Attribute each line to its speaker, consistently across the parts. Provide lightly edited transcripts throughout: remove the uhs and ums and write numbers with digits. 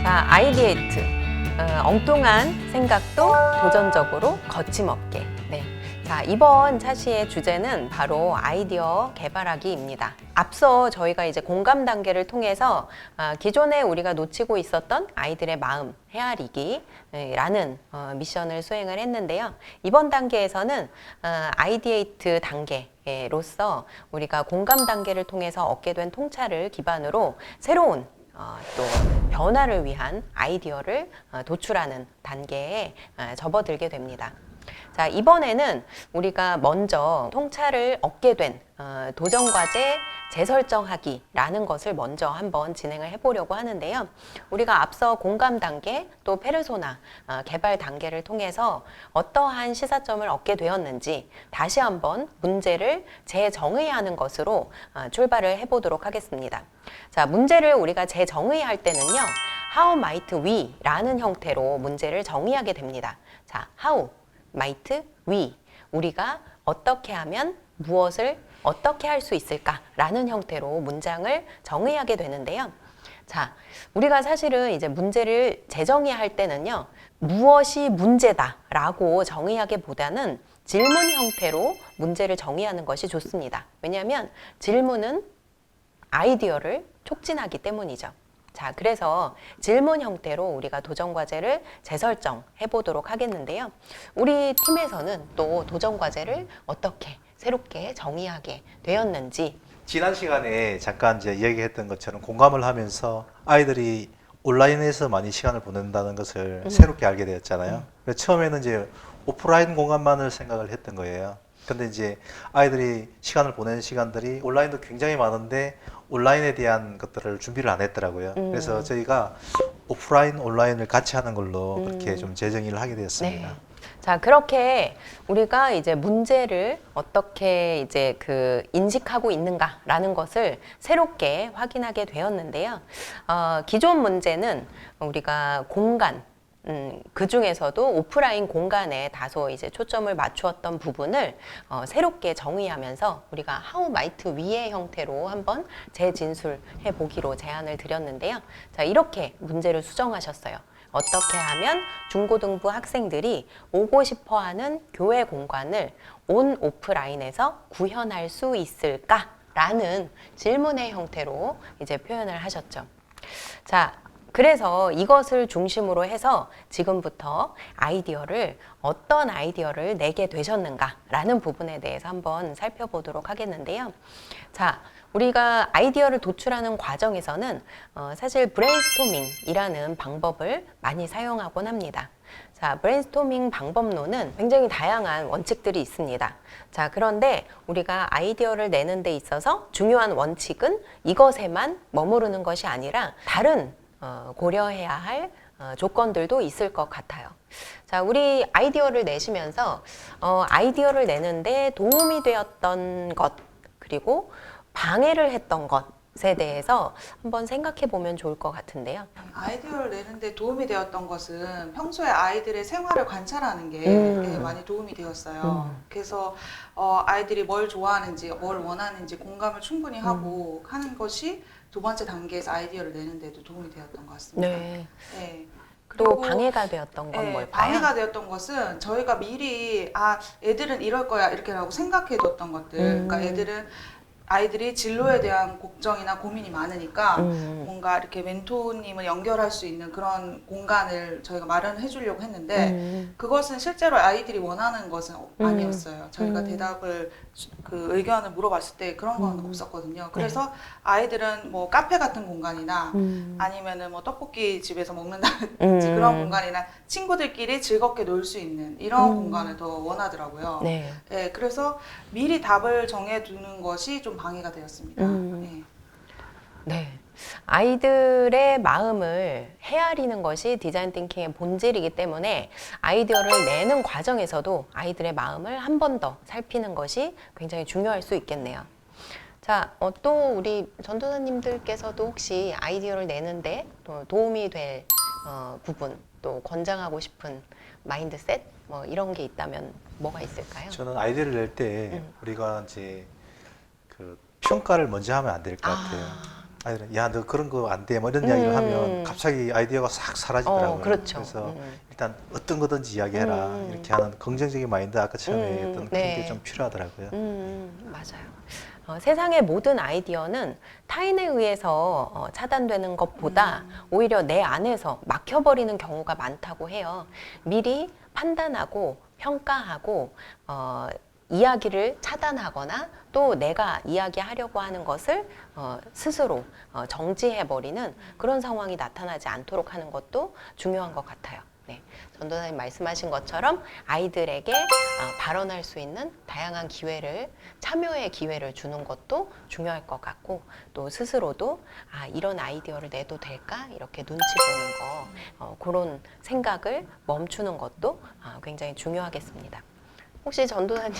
Speaker 1: 아이디에이트. 엉뚱한 생각도 도전적으로 거침없게. 네. 자, 이번 차시의 주제는 바로 아이디어 개발하기입니다. 앞서 저희가 이제 공감 단계를 통해서 기존에 우리가 놓치고 있었던 아이들의 마음 헤아리기라는 미션을 수행을 했는데요. 이번 단계에서는 아이디에이트 단계로서 우리가 공감 단계를 통해서 얻게 된 통찰을 기반으로 새로운 또 변화를 위한 아이디어를 도출하는 단계에 접어들게 됩니다. 자, 이번에는 우리가 먼저 통찰을 얻게 된 도전과제 재설정하기라는 것을 먼저 한번 진행을 해보려고 하는데요. 우리가 앞서 공감 단계 또 페르소나 개발 단계를 통해서 어떠한 시사점을 얻게 되었는지 다시 한번 문제를 재정의하는 것으로 출발을 해보도록 하겠습니다. 자, 문제를 우리가 재정의할 때는요, How might we? 라는 형태로 문제를 정의하게 됩니다. 자, how might we? 우리가 어떻게 하면 무엇을 어떻게 할 수 있을까? 라는 형태로 문장을 정의하게 되는데요. 자, 우리가 사실은 이제 문제를 재정의할 때는요, 무엇이 문제다 라고 정의하기보다는 질문 형태로 문제를 정의하는 것이 좋습니다. 왜냐하면 질문은 아이디어를 촉진하기 때문이죠. 자, 그래서 질문 형태로 우리가 도전과제를 재설정해 보도록 하겠는데요. 우리 팀에서는 또 도전과제를 어떻게 새롭게 정의하게 되었는지.
Speaker 2: 지난 시간에 잠깐 이제 이야기했던 것처럼 공감을 하면서 아이들이 온라인에서 많이 시간을 보낸다는 것을 새롭게 알게 되었잖아요. 그래서 처음에는 이제 오프라인 공간만을 생각을 했던 거예요. 근데 이제 아이들이 시간을 보내는 시간들이 온라인도 굉장히 많은데 온라인에 대한 것들을 준비를 안 했더라고요. 그래서 저희가 오프라인, 온라인을 같이 하는 걸로 그렇게 좀 재정의를 하게 되었습니다.
Speaker 1: 네. 자, 그렇게 우리가 이제 문제를 어떻게 이제 인식하고 있는가라는 것을 새롭게 확인하게 되었는데요. 기존 문제는 우리가 공간, 그 중에서도 오프라인 공간에 다소 이제 초점을 맞추었던 부분을 새롭게 정의하면서 우리가 How might we의 형태로 한번 재진술해 보기로 제안을 드렸는데요. 자, 이렇게 문제를 수정하셨어요. 어떻게 하면 중고등부 학생들이 오고 싶어 하는 교회 공간을 온 오프라인에서 구현할 수 있을까? 라는 질문의 형태로 이제 표현을 하셨죠. 자, 그래서 이것을 중심으로 해서 지금부터 어떤 아이디어를 내게 되셨는가라는 부분에 대해서 한번 살펴보도록 하겠는데요. 자, 우리가 아이디어를 도출하는 과정에서는 사실 브레인스토밍이라는 방법을 많이 사용하곤 합니다. 자, 브레인스토밍 방법론은 굉장히 다양한 원칙들이 있습니다. 자, 그런데 우리가 아이디어를 내는 데 있어서 중요한 원칙은 이것에만 머무르는 것이 아니라 다른 고려해야 할 조건들도 있을 것 같아요. 자, 우리 아이디어를 내시면서 아이디어를 내는데 도움이 되었던 것, 그리고 방해를 했던 것에 대해서 한번 생각해 보면 좋을 것 같은데요.
Speaker 3: 아이디어를 내는데 도움이 되었던 것은 평소에 아이들의 생활을 관찰하는 게 많이 도움이 되었어요. 그래서 아이들이 뭘 좋아하는지, 뭘 원하는지 공감을 충분히 하고 하는 것이 두 번째 단계에서 아이디어를 내는데도 도움이 되었던 것 같습니다.
Speaker 1: 네.
Speaker 3: 네.
Speaker 1: 또 방해가 되었던 건
Speaker 3: 네,
Speaker 1: 뭘까요?
Speaker 3: 방해가 되었던 것은 저희가 미리 애들은 이럴 거야 이렇게라고 생각해뒀던 것들. 그러니까 아이들이 진로에 대한 걱정이나 고민이 많으니까 뭔가 이렇게 멘토님을 연결할 수 있는 그런 공간을 저희가 마련해 주려고 했는데 그것은 실제로 아이들이 원하는 것은 아니었어요. 저희가 대답을 의견을 물어봤을 때 그런 건 없었거든요. 그래서 아이들은 뭐 카페 같은 공간이나 아니면은 뭐 떡볶이 집에서 먹는다든지 그런 공간이나 친구들끼리 즐겁게 놀 수 있는 이런 공간을 더 원하더라고요.
Speaker 1: 네.
Speaker 3: 네, 그래서 미리 답을 정해두는 것이 좀 방해가 되었습니다. 네.
Speaker 1: 네. 아이들의 마음을 헤아리는 것이 디자인 띵킹의 본질이기 때문에 아이디어를 내는 과정에서도 아이들의 마음을 한 번 더 살피는 것이 굉장히 중요할 수 있겠네요. 자, 또 우리 전도사님들께서도 혹시 아이디어를 내는데 또 도움이 될 부분, 또 권장하고 싶은 마인드셋 뭐 이런 게 있다면 뭐가 있을까요?
Speaker 2: 저는 아이디어를 낼 때 우리가 이제 평가를 먼저 하면 안 될 것 같아요. 아이들은 야, 너 그런 거 안 돼. 뭐 이런 이야기를 하면 갑자기 아이디어가 싹 사라지더라고요.
Speaker 1: 그렇죠.
Speaker 2: 그래서 일단 어떤 거든지 이야기해라. 이렇게 하는 긍정적인 마인드 아까 처음에 얘기했던 그런 게 좀 필요하더라고요.
Speaker 1: 맞아요. 세상의 모든 아이디어는 타인에 의해서 차단되는 것보다 오히려 내 안에서 막혀버리는 경우가 많다고 해요. 미리 판단하고 평가하고 이야기를 차단하거나 또 내가 이야기하려고 하는 것을 스스로 정지해버리는 그런 상황이 나타나지 않도록 하는 것도 중요한 것 같아요. 네, 전도사님 말씀하신 것처럼 아이들에게 발언할 수 있는 다양한 기회를, 참여의 기회를 주는 것도 중요할 것 같고, 또 스스로도 이런 아이디어를 내도 될까? 이렇게 눈치 보는 거, 그런 생각을 멈추는 것도 굉장히 중요하겠습니다. 혹시 전도사님?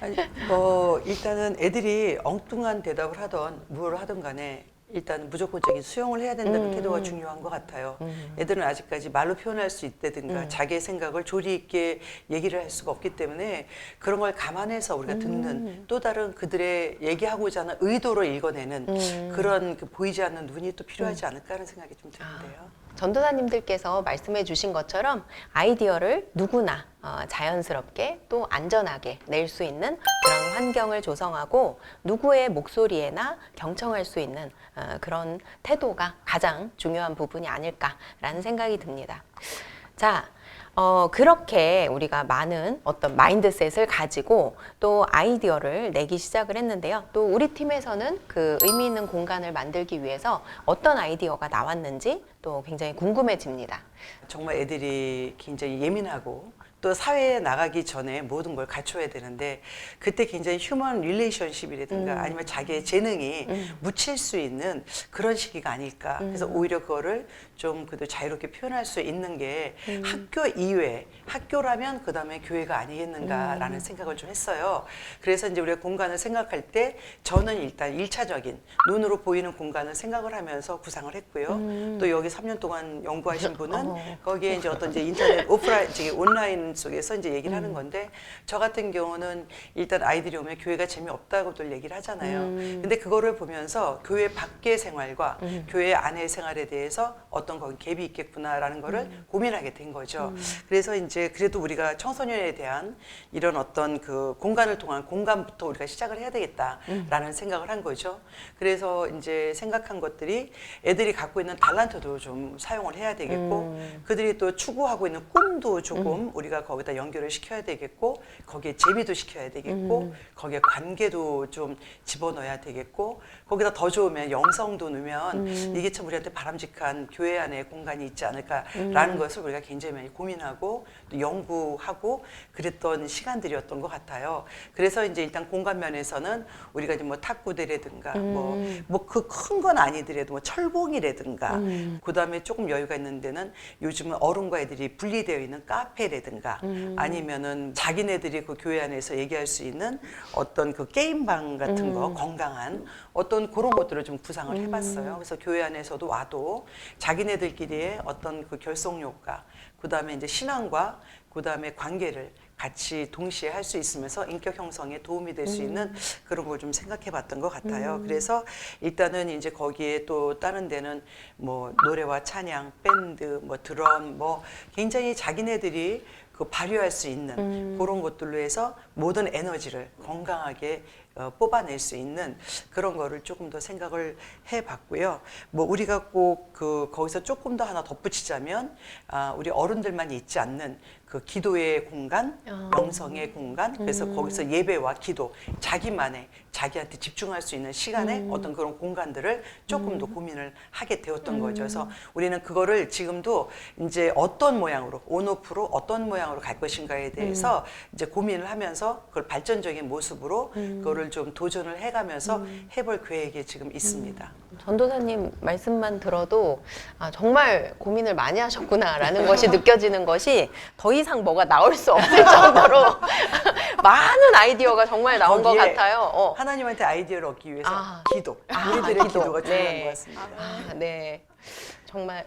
Speaker 4: 아니, 뭐 일단은 애들이 엉뚱한 대답을 하던 뭘 하든 간에 일단 무조건적인 수용을 해야 된다는 태도가 중요한 것 같아요. 애들은 아직까지 말로 표현할 수 있다든가 자기의 생각을 조리 있게 얘기를 할 수가 없기 때문에 그런 걸 감안해서 우리가 듣는 또 다른 그들의 얘기하고자 하는 의도를 읽어내는 그런 그 보이지 않는 눈이 또 필요하지 않을까 하는 생각이 좀 드는데요.
Speaker 1: 전도사님들께서 말씀해 주신 것처럼 아이디어를 누구나 자연스럽게 또 안전하게 낼 수 있는 그런 환경을 조성하고 누구의 목소리에나 경청할 수 있는 그런 태도가 가장 중요한 부분이 아닐까라는 생각이 듭니다. 자, 그렇게 우리가 많은 어떤 마인드셋을 가지고 또 아이디어를 내기 시작을 했는데요. 또 우리 팀에서는 그 의미 있는 공간을 만들기 위해서 어떤 아이디어가 나왔는지 또 굉장히 궁금해집니다.
Speaker 4: 정말 애들이 굉장히 예민하고 또 사회에 나가기 전에 모든 걸 갖춰야 되는데 그때 굉장히 휴먼 릴레이션십이라든가 아니면 자기의 재능이 묻힐 수 있는 그런 시기가 아닐까. 그래서 오히려 그거를 좀 그래도 자유롭게 표현할 수 있는 게 학교 이외, 학교라면 그 다음에 교회가 아니겠는가라는 생각을 좀 했어요. 그래서 이제 우리가 공간을 생각할 때 저는 일단 1차적인 눈으로 보이는 공간을 생각을 하면서 구상을 했고요. 또 여기 3년 동안 연구하신 분은 거기에 이제 어떤 이제 인터넷 오프라인, 온라인 속에서 이제 얘기를 하는 건데 저 같은 경우는 일단 아이들이 오면 교회가 재미없다고들 얘기를 하잖아요. 근데 그거를 보면서 교회 밖의 생활과 교회 안의 생활에 대해서 어떤 거기 갭이 있겠구나라는 거를 고민하게 된 거죠. 그래서 이제 그래도 우리가 청소년에 대한 이런 어떤 그 공간을 통한 공간부터 우리가 시작을 해야 되겠다라는 생각을 한 거죠. 그래서 이제 생각한 것들이 애들이 갖고 있는 달란트도 좀 사용을 해야 되겠고 그들이 또 추구하고 있는 꿈도 조금 우리가 거기다 연결을 시켜야 되겠고 거기에 재미도 시켜야 되겠고 거기에 관계도 좀 집어넣어야 되겠고 거기다 더 좋으면 영성도 넣으면 이게 참 우리한테 바람직한 교회 안에 공간이 있지 않을까라는 것을 우리가 굉장히 많이 고민하고 또 연구하고 그랬던 시간들이었던 것 같아요. 그래서 이제 일단 공간 면에서는 우리가 이제 뭐 탁구대라든가 뭐 그 큰 건 아니더라도 뭐 철봉이라든가 그 다음에 조금 여유가 있는 데는 요즘은 어른과 애들이 분리되어 있는 카페라든가 아니면은 자기네들이 그 교회 안에서 얘기할 수 있는 어떤 그 게임방 같은 거 건강한 어떤 그런 것들을 좀 구상을 해봤어요. 그래서 교회 안에서도 와도 자기네들끼리의 어떤 그 결속력과 그 다음에 이제 신앙과 그 다음에 관계를 같이 동시에 할 수 있으면서 인격 형성에 도움이 될 수 있는 그런 걸 좀 생각해 봤던 것 같아요. 그래서 일단은 이제 거기에 또 다른 데는 뭐 노래와 찬양, 밴드, 뭐 드럼, 뭐 굉장히 자기네들이 그 발휘할 수 있는 그런 것들로 해서 모든 에너지를 건강하게 뽑아낼 수 있는 그런 거를 조금 더 생각을 해봤고요. 뭐 우리가 꼭 그 거기서 조금 더 하나 덧붙이자면 우리 어른들만 있지 않는 그 기도의 공간, 영성의 공간, 그래서 거기서 예배와 기도, 자기만의 자기한테 집중할 수 있는 시간에 어떤 그런 공간들을 조금 더 고민을 하게 되었던 거죠. 그래서 우리는 그거를 지금도 이제 어떤 모양으로, 온오프로 어떤 모양으로 갈 것인가에 대해서 이제 고민을 하면서 그걸 발전적인 모습으로 그거를 좀 도전을 해가면서 해볼 계획이 지금 있습니다.
Speaker 1: 전도사님 말씀만 들어도 정말 고민을 많이 하셨구나라는 것이 느껴지는 것이 더 이상 뭐가 나올 수 없을 정도로 많은 아이디어가 정말 나온 것
Speaker 4: 거기에
Speaker 1: 같아요.
Speaker 4: 하나님한테 아이디어를 얻기 위해서 기도, 우리들의
Speaker 1: 기도.
Speaker 4: 기도가 중요한
Speaker 1: 네.
Speaker 4: 것 같습니다.
Speaker 1: 네. 정말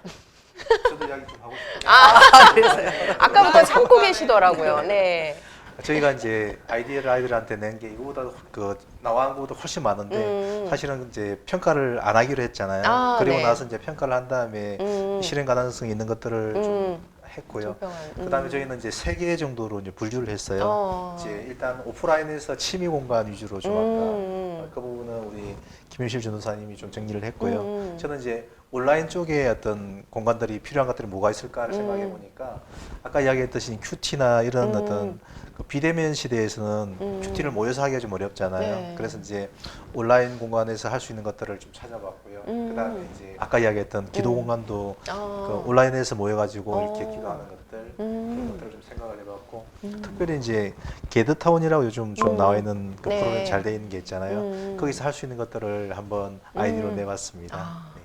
Speaker 2: 저도 이야기 좀 하고 싶어요.
Speaker 4: 그래서요.
Speaker 1: 아까부터 참고 계시더라고요. 네.
Speaker 2: 저희가 이제 아이디어를 아이들한테 낸 게 이거보다 그 나온 것보다 훨씬 많은데 사실은 이제 평가를 안 하기로 했잖아요.
Speaker 1: 아,
Speaker 2: 그리고
Speaker 1: 네.
Speaker 2: 나서 이제 평가를 한 다음에 실행 가능성 있는 것들을 좀 했고요. 그다음에 저희는 이제 3개 정도로 이제 분류를 했어요. 이제 일단 오프라인에서 취미 공간 위주로 좀 할까. 그 부분은 우리 김윤실 전도사님이 좀 정리를 했고요. 저는 이제 온라인 쪽에 어떤 공간들이 필요한 것들이 뭐가 있을까를 생각해 보니까 아까 이야기했듯이 QT나 이런 어떤 그 비대면 시대에서는 큐티를 모여서 하기가 좀 어렵잖아요.
Speaker 1: 네.
Speaker 2: 그래서 이제 온라인 공간에서 할 수 있는 것들을 좀 찾아봤고요. 그다음에 이제 아까 이야기했던 기도 공간도 그 온라인에서 모여가지고 이렇게 기도하는 것들 그런 것들을 좀 생각을 해봤고 특별히 이제 게드타운이라고 요즘 좀 나와 있는 그
Speaker 1: 네.
Speaker 2: 프로그램 잘 돼 있는 게 있잖아요. 거기서 할 수 있는 것들을 한번 아이디어로 내봤습니다. 네.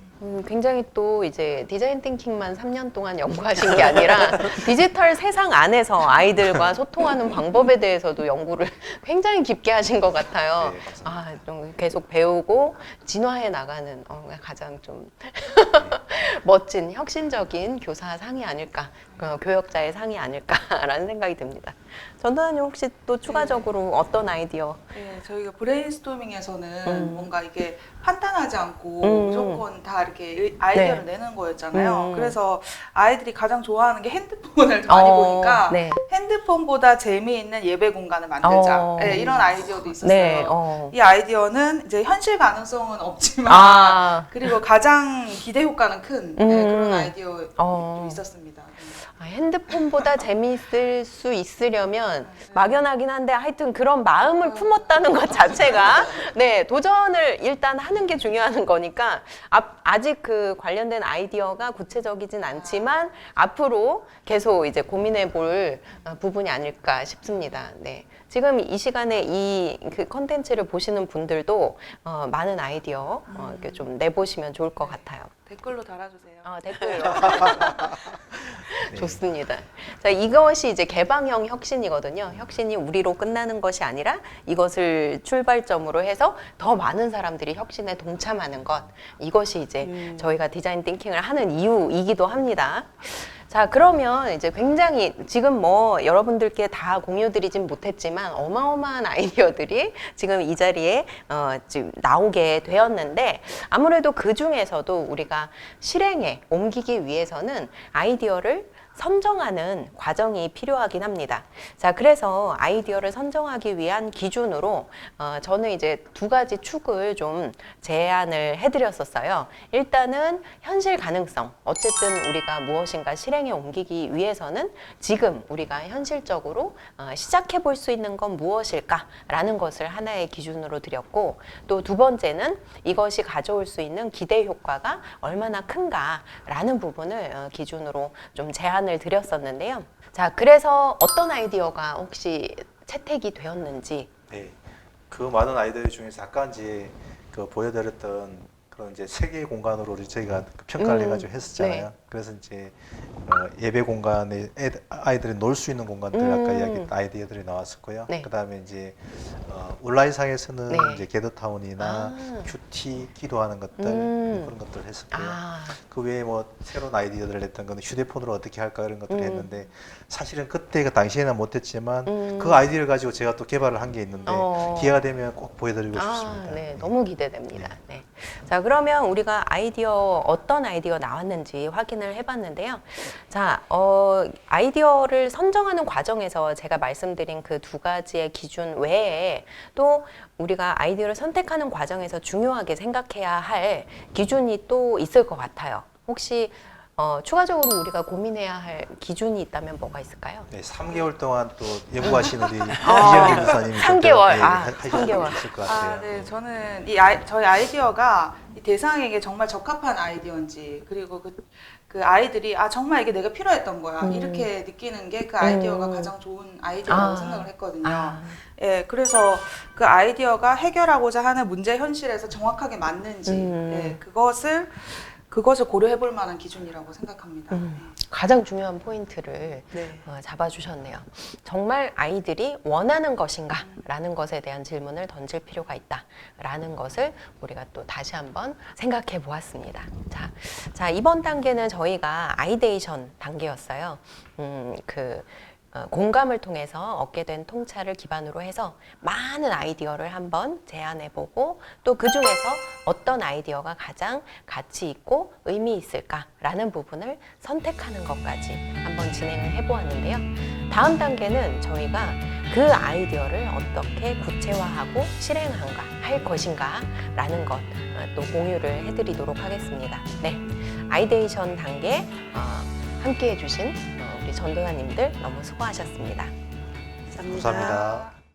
Speaker 1: 굉장히 또 이제 디자인 띵킹만 3년 동안 연구하신 게 아니라 디지털 세상 안에서 아이들과 소통하는 방법에 대해서도 연구를 굉장히 깊게 하신 것 같아요.
Speaker 2: 네, 맞습니다.
Speaker 1: 좀 계속 배우고 진화해 나가는 가장 좀 멋진 혁신적인 교사 상이 아닐까, 교역자의 상이 아닐까라는 생각이 듭니다. 전도사님 혹시 또 추가적으로 어떤 아이디어?
Speaker 3: 네, 저희가 브레인스토밍에서는 뭔가 이게 판단하지 않고 무조건 다 이렇게 아이디어를 내는 거였잖아요. 그래서 아이들이 가장 좋아하는 게 핸드폰을 많이 보니까
Speaker 1: 네.
Speaker 3: 핸드폰보다 재미있는 예배 공간을 만들자. 네, 이런 아이디어도 있었어요.
Speaker 1: 네,
Speaker 3: 이 아이디어는 이제 현실 가능성은 없지만 그리고 가장 기대 효과는 큰 그런 아이디어도 있었습니다.
Speaker 1: 핸드폰보다 재미있을 수 있으려면 막연하긴 한데 하여튼 그런 마음을 품었다는 것 자체가 네, 도전을 일단 하는 게 중요한 거니까 아직 그 관련된 아이디어가 구체적이진 않지만 앞으로 계속 이제 고민해 볼 부분이 아닐까 싶습니다. 네. 지금 이 시간에 이 그 컨텐츠를 보시는 분들도 많은 아이디어 이렇게 좀 내보시면 좋을 것 같아요.
Speaker 3: 댓글로 달아주세요.
Speaker 1: 댓글로. 좋습니다. 자, 이것이 이제 개방형 혁신이거든요. 혁신이 우리로 끝나는 것이 아니라 이것을 출발점으로 해서 더 많은 사람들이 혁신에 동참하는 것. 이것이 이제 저희가 디자인 띵킹을 하는 이유이기도 합니다. 자, 그러면 이제 굉장히 지금 뭐 여러분들께 다 공유드리진 못했지만 어마어마한 아이디어들이 지금 이 자리에 지금 나오게 되었는데 아무래도 그 중에서도 우리가 실행에 옮기기 위해서는 아이디어를 선정하는 과정이 필요하긴 합니다. 자, 그래서 아이디어를 선정하기 위한 기준으로 저는 이제 2가지 축을 좀 제안을 해드렸었어요. 일단은 현실 가능성. 어쨌든 우리가 무엇인가 실행에 옮기기 위해서는 지금 우리가 현실적으로 시작해 볼 수 있는 건 무엇일까라는 것을 하나의 기준으로 드렸고 또 2번째는 이것이 가져올 수 있는 기대 효과가 얼마나 큰가라는 부분을 기준으로 좀 제안을 드렸었는데요. 자, 그래서 어떤 아이디어가 혹시 채택이 되었는지.
Speaker 2: 네, 그 많은 아이들 중에서 아까 이제 그 보여드렸던 그런 이제 3개의 공간으로 저희가 평가를 해가지고 했었잖아요.
Speaker 1: 네.
Speaker 2: 그래서 이제 예배 공간에 아이들이 놀 수 있는 공간들 아까 이야기했던 아이디어들이 나왔었고요.
Speaker 1: 네.
Speaker 2: 그다음에 이제 온라인상에서는
Speaker 1: 네.
Speaker 2: 이제 게더타운이나 큐티 기도하는 것들 그런 것들 했었고요. 그 외에 뭐 새로운 아이디어들을 냈던 거는 휴대폰으로 어떻게 할까 이런 것들을 했는데 사실은 그때 그 당시에는 못했지만 그 아이디어를 가지고 제가 또 개발을 한 게 있는데 기회가 되면 꼭 보여드리고 싶습니다.
Speaker 1: 네, 너무 기대됩니다. 네. 자, 그러면 우리가 어떤 아이디어 나왔는지 확인을 해봤는데요. 자, 아이디어를 선정하는 과정에서 제가 말씀드린 그 2가지의 기준 외에 또 우리가 아이디어를 선택하는 과정에서 중요하게 생각해야 할 기준이 또 있을 것 같아요. 혹시 추가적으로 우리가 고민해야 할 기준이 있다면 뭐가 있을까요?
Speaker 2: 네, 3개월 동안 또 연구하신 우리 이재영 교수님이
Speaker 1: 3개월,
Speaker 2: 하실
Speaker 1: 3개월.
Speaker 2: 수 있을 것 같아요.
Speaker 3: 네, 저는 저희 아이디어가 이 대상에게 정말 적합한 아이디어인지 그리고 그 아이들이 정말 이게 내가 필요했던 거야 이렇게 느끼는 게 그 아이디어가 가장 좋은 아이디어라고 생각을 했거든요. 예, 그래서 그 아이디어가 해결하고자 하는 문제 현실에서 정확하게 맞는지 예, 그것을 고려해 볼 만한 기준이라고 생각합니다.
Speaker 1: 가장 중요한 포인트를
Speaker 4: 네.
Speaker 1: 잡아주셨네요. 정말 아이들이 원하는 것인가? 라는 것에 대한 질문을 던질 필요가 있다. 라는 것을 우리가 또 다시 한번 생각해 보았습니다. 자, 이번 단계는 저희가 아이데이션 단계였어요. 공감을 통해서 얻게 된 통찰을 기반으로 해서 많은 아이디어를 한번 제안해보고 또 그 중에서 어떤 아이디어가 가장 가치 있고 의미 있을까라는 부분을 선택하는 것까지 한번 진행을 해보았는데요. 다음 단계는 저희가 그 아이디어를 어떻게 구체화하고 실행한가 할 것인가 라는 것 또 공유를 해드리도록 하겠습니다. 네, 아이데이션 단계 함께 해주신 우리 전도사님들 너무 수고하셨습니다.
Speaker 4: 감사합니다.
Speaker 2: 감사합니다.